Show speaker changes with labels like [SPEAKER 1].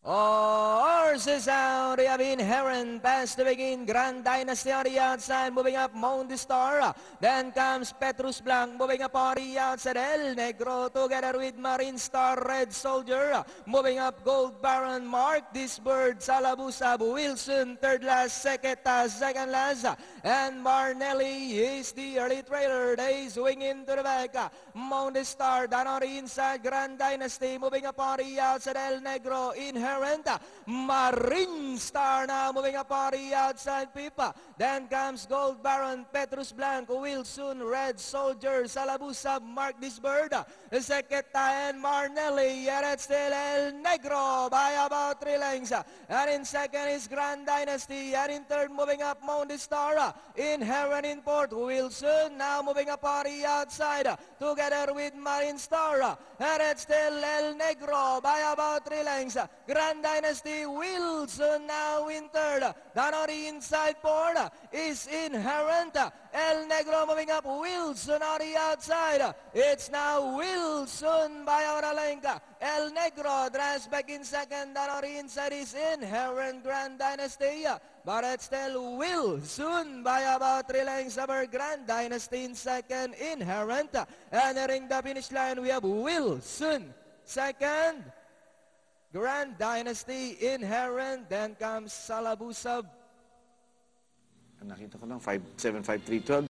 [SPEAKER 1] Horses out, they have Inherent pass to begin. Grand Dynasty on the outside, moving up Mount Star. Then comes Petrus Blanc, moving up on the outside. El Negro together with Marine Star, Red Soldier. Moving up Gold Baron, Mark This Bird, Salabusab, Wilson, third last, second last. And Marnelli is the early trailer. They swing into the back. Mount Star, down on the inside. Grand Dynasty, moving up on the outside. El Negro, Inherent. Marine Star now moving up on the outside, Pipa. Then comes Gold Baron, Petrus Blanc, Wilson, Red Soldier, Salabusab, Mark This Bird. The second and Marnelli, yet it's still El Negro by about 3 lengths. And in second is Grand Dynasty, and in third moving up Mount Star. Inherent in fourth, Wilson now moving up on the outside together with Marine Star. And it's still El Negro by about 3 lengths. Grand Dynasty, Wilson now in third. Down on the inside board is Inherent. El Negro moving up, Wilson on the outside. It's now Wilson by Auralenka. El Negro drives back in second. Down on the inside is Inherent, Grand Dynasty. But it's still Wilson by about 3 lengths over Grand Dynasty in second. Inherent. And nearing the finish line, we have Wilson second. Grand Dynasty, Inherent, then comes Salabusab.
[SPEAKER 2] Nakita ko lang, 5'7", 5'3", 12.